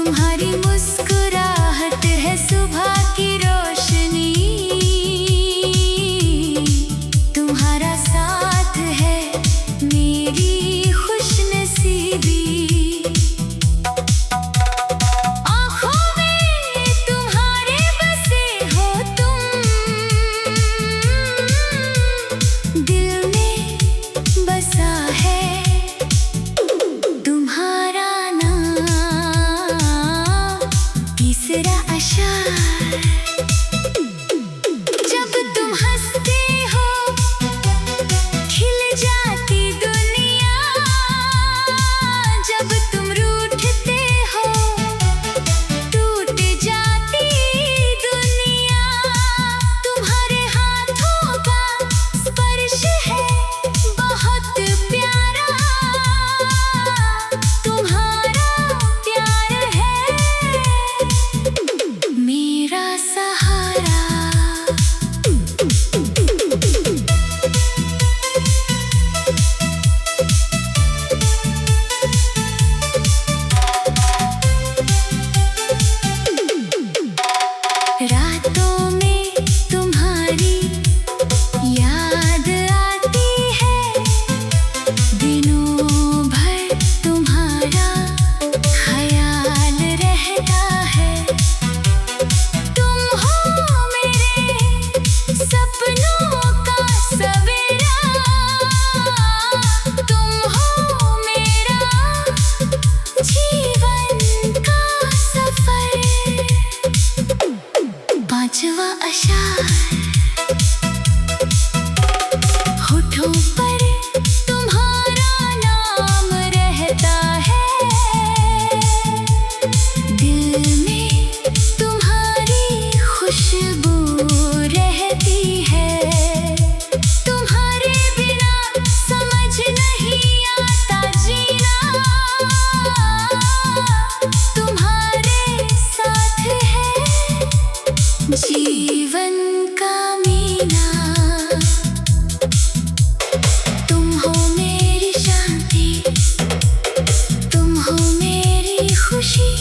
तुम्हारी मुस्कुराहट है सुबह की रोशनी, तुम्हारा साथ है मेरी खुशनसीबी। आँखों में तुम्हारे बसे हो तुम, दिल में बसा है तुम्हारा नाम। तीसरा अशर, जब तुम हंसते हो खिल जाती दुनिया, जब तुम रूठते हो टूट जाती दुनिया। तुम्हारे हाथों का स्पर्श है बहुत प्यारा, तुम्हारा प्यार है मेरा सहारा। रातों में तुम्हारी याद आती है, दिनों भर तुम्हारा ख्याल रहता है। तुम हो मेरे सपनों का सवेरा, तुम हो मेरा जीवन का सफर। पांचवा अशर, होठों पर तुम्हारा नाम रहता है, दिल में तुम्हारी खुशबू रहती है। तुम्हारे बिना समझ नहीं आता जीना, तुम्हारे साथ है जीवन का मीना। तुम हो मेरी शांति, तुम हो मेरी खुशी,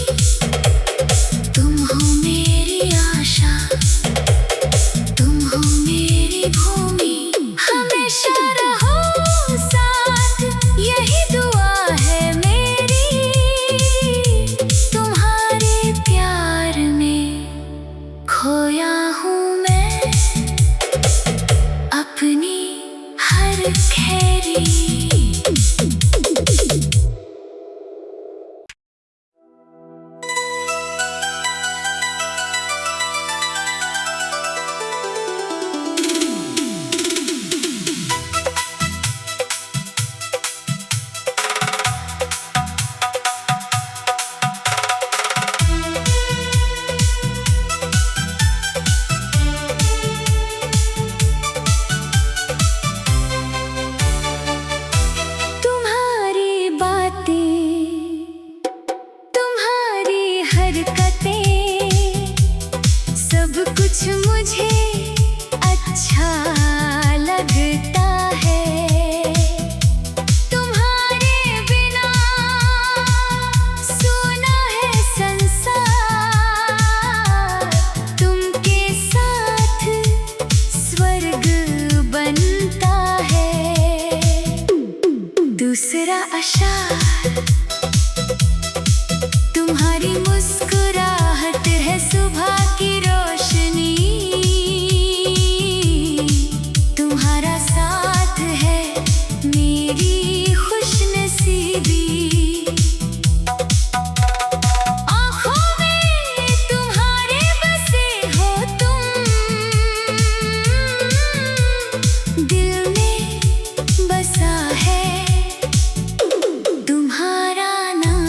तुम हो मेरी आशा, तुम हो मेरी भूमि। हमेशा रहो साथ, यही दुआ है मेरी। तुम्हारे प्यार में खोया हूँ मैं अपनी हर खैरी। तुम्हारी बातें, तुम्हारी हरकतें, सब कुछ मुझे अच्छा लगता है। तुम्हारे बिना सोना है संसार, तुमके साथ स्वर्ग बनता है। दूसरा अशर, तुम्हारी मुस्कुराहट है सुबह की रोशनी, तुम्हारा साथ है मेरी खुशनसीबी। आँखों में तुम्हारे बसे हो तुम, दिल में बसा है तुम्हारा नाम।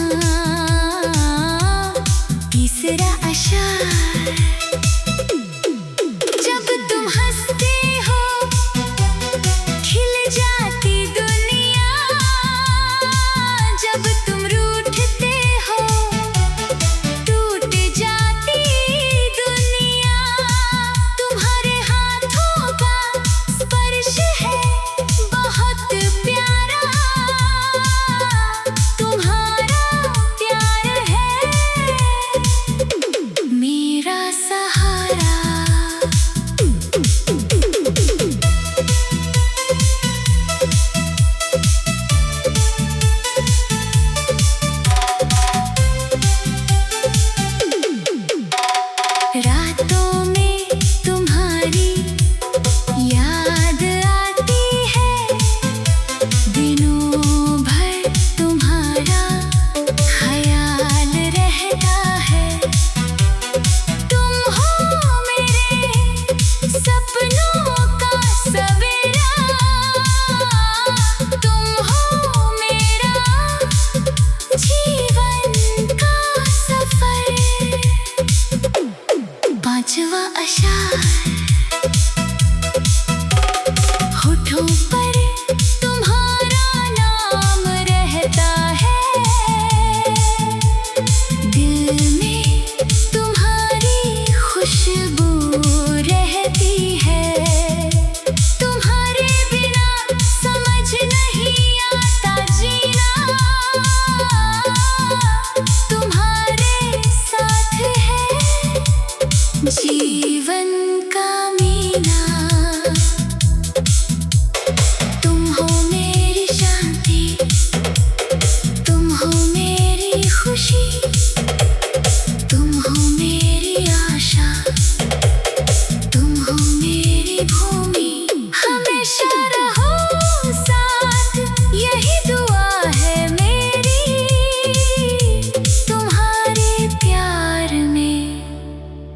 जीवन का मीना तुम हो मेरी शांति, तुम हो मेरी खुशी, तुम हो मेरी आशा, तुम हो मेरी भूमि। हमेशा रहो साथ, यही दुआ है मेरी। तुम्हारे प्यार में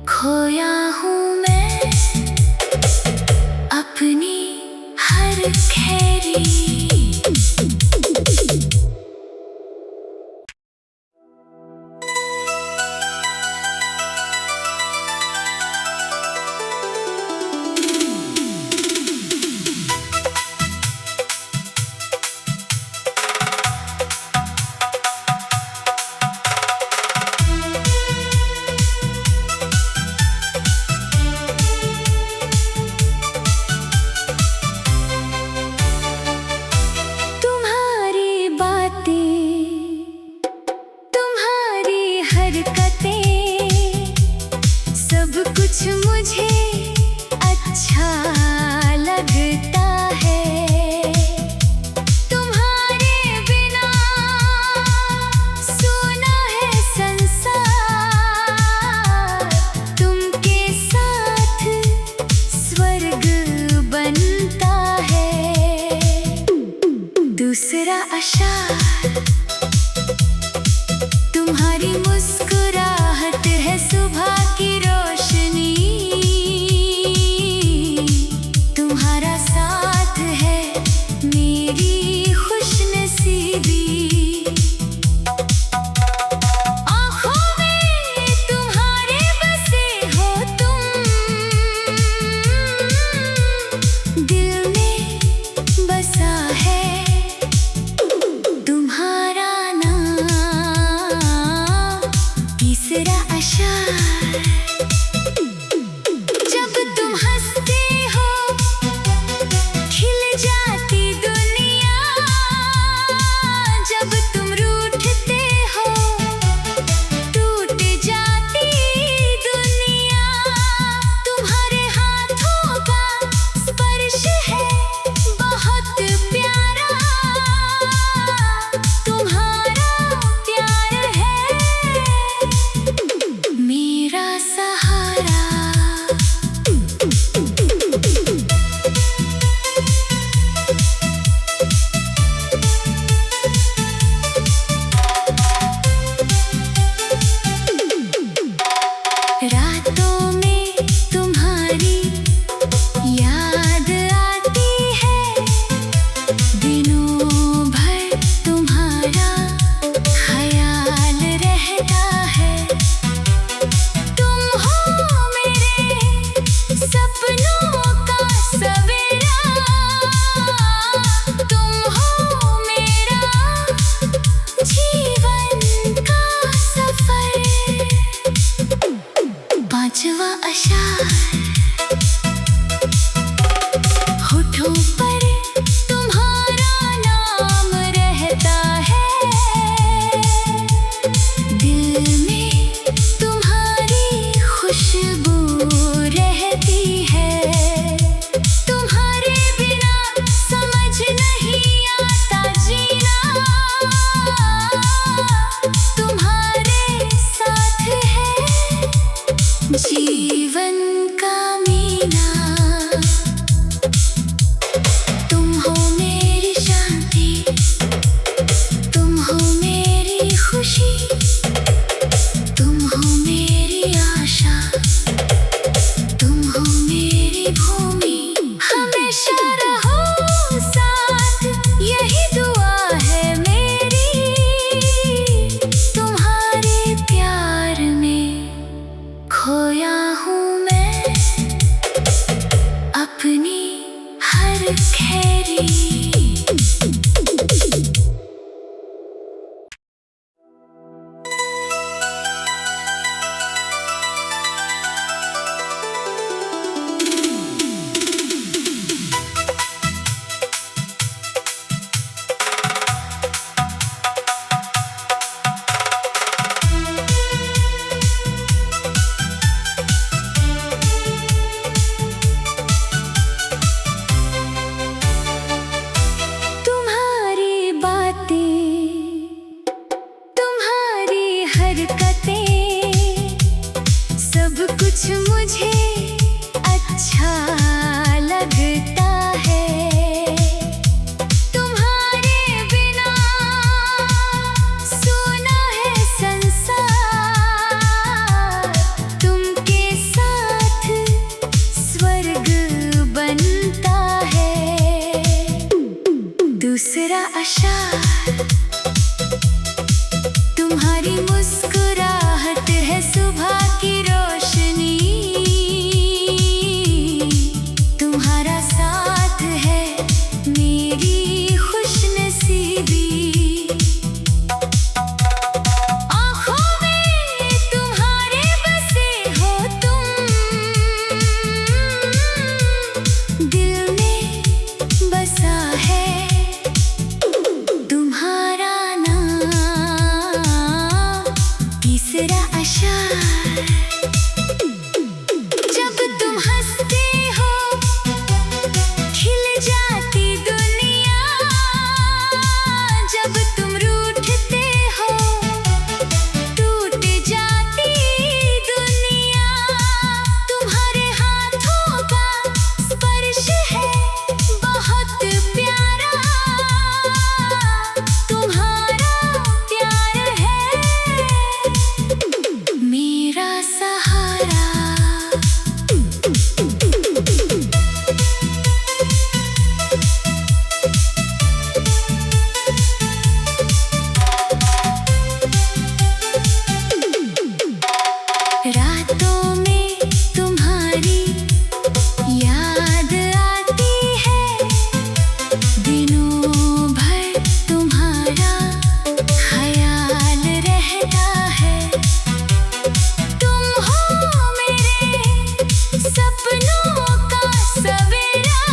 खोया हूँ मैं अपनी हर खैरी। सब कुछ मुझे अच्छा लगता है। तुम्हारे बिना सूना है संसार, तुमके साथ स्वर्ग बनता है। दूसरा अशार तुम्हारी मुस्कुराहट है सुबह की रोशनी, तुम्हारा साथ है मेरी खुशनसीबी। आँखों में तुम्हारे बसे हो तुम, दिल में बसा है तुम्हारा तीसरा अशार। जब तुम हंसते हो खिल जाती दुनिया, जब तुम रूठते हो टूट जाती दुनिया। तुम्हारे हाथों का स्पर्श है बहुत प्यारा, तुम्हारा प्यार है मेरा सहारा। रातों में तुम्हारी याद आती है, दिनों भर तुम्हारा ख्याल रहता है। तुम हो मेरे सपनों का सवेरा, तुम हो मेरा जीवन का सफर। पांचवा अशार होठों पर तुम्हारा नाम रहता है, दिल में तुम्हारी खुशबू रहती है। तुम्हारे बिना समझ नहीं आता जीना, तुम्हारे साथ है जीवन का मीना। तुम हो मेरी शांति, तुम हो मेरी खुशी, तुम हो मेरी आशा, तुम हो मेरी भूमि। हमेशा रहो साथ, यही दुआ है मेरी। तुम्हारे प्यार में खोया हूँ मैं आशा। जब तुम हंसते हो खिल जाती दुनिया, जब तुम रूठते हो टूट जाती दुनिया। तुम्हारे हाथों का स्पर्श है बहुत प्यारा, तुम्हारा प्यार है मेरा सहारा। रातों में तुम्हारी याद आती है, दिनों भर तुम्हारा ख्याल रहता है। तुम हो मेरे सपनों का सवेरा,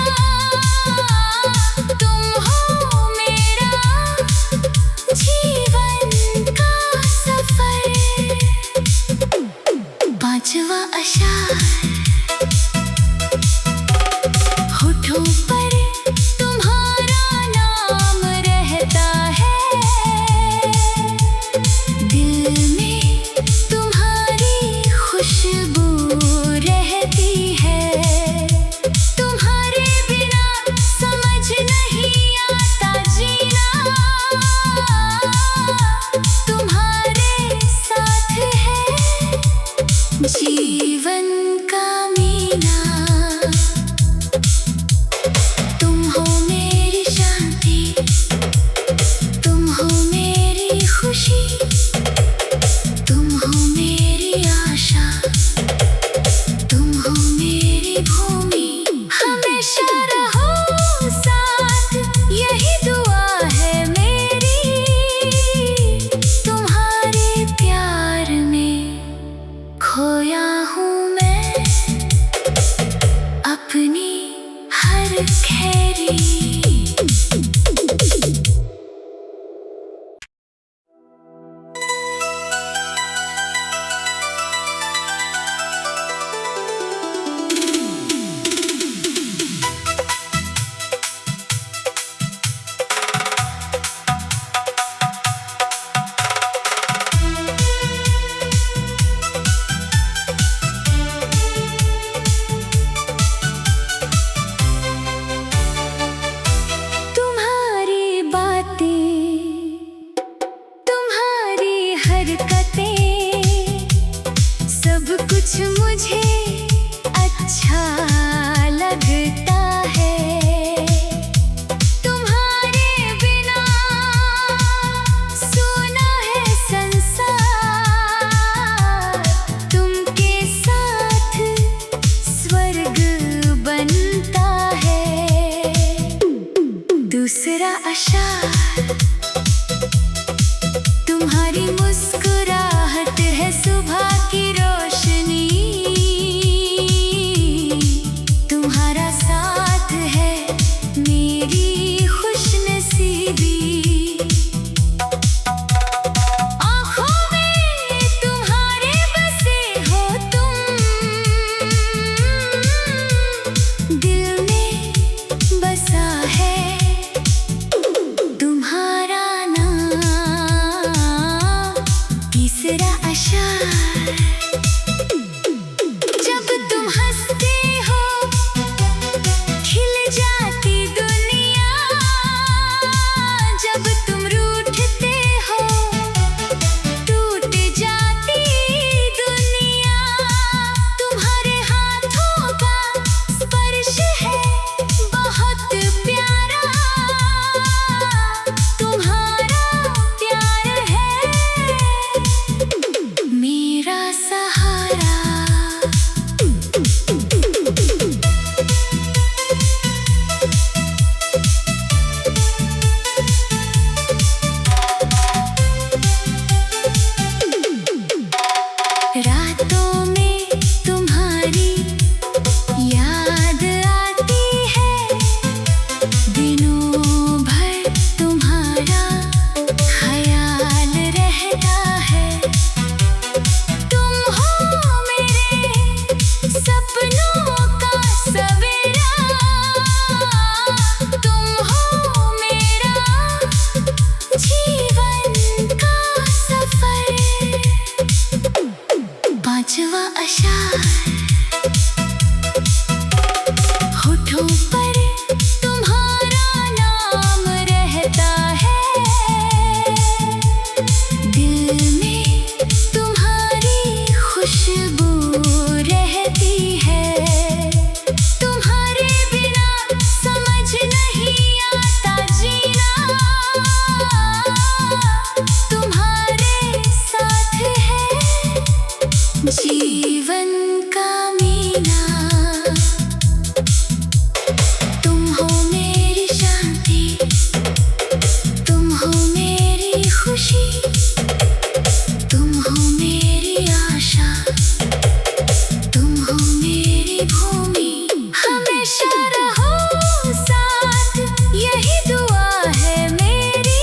तुम हो मेरा जीवन का सफर। पांचवा अशार। होठों पर तुम्हारा नाम रहता है, दिल में तुम्हारी खुशबू रहती है। तुम्हारे बिना समझ नहीं आता जीना, तुम्हारे साथ है जीवन का मीना। तुम हो मेरी शांति, तुम हो मेरी खुशी, तुम हो मेरी आशा, तुम हो मेरी भूमि। हमेशा रहो साथ, यही दुआ है मेरी। तुम्हारे प्यार में खोया हूँ मैं अपनी हर खैरी। तुम्हारी बातें, तुम्हारी हरकतें, सब कुछ मुझे अच्छा लगता है। तुम्हारे बिना सूना है संसार, तुमके साथ स्वर्ग बनता है। दूसरा अशार। तुम्हारी मुस्कुराहट है सुबह की रोशनी, तुम्हारा साथ है मेरी खुशनसीबी। आँखों में तुम्हारे बसे हो तुम, दिल में बसा है तुम्हारा नाम। तीसरा अशार। जब तुम हंसते हो खिल जाती दुनिया, जब तुम रूठते हो टूट जाती दुनिया। तुम्हारे हाथों का स्पर्श है बहुत प्यारा, तुम्हारा प्यार है मेरा सहारा। पांचवा अशार, होठों पर तुम्हारा नाम रहता है, दिल में तुम्हारी खुशबू रहती है। तुम्हारे बिना समझ नहीं आता जीना, तुम्हारे साथ है जीवन का मीना। तुम हो मेरी शांति, तुम हो मेरी खुशी, तुम हो मेरी आशा, तुम हो मेरी भूमि। हमेशा रहो साथ, यही दुआ है मेरी।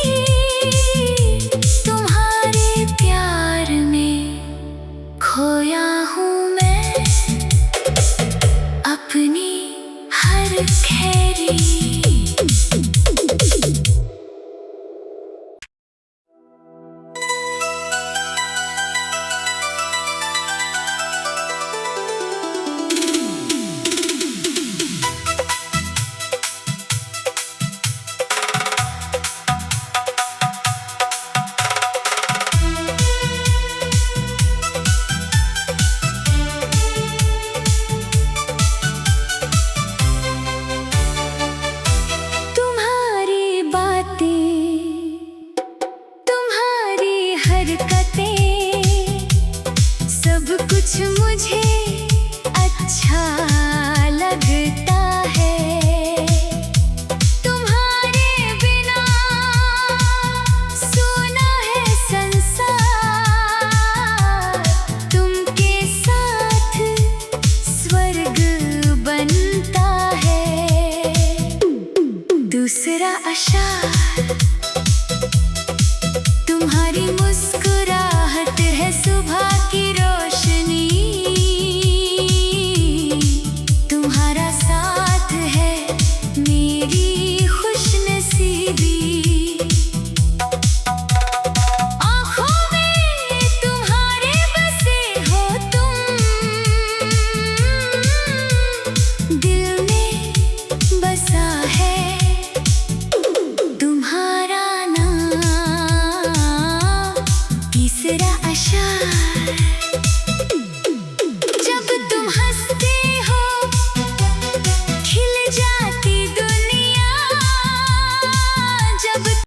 तुम्हारे प्यार में खोया हूँ मैं अपनी हर खैरी।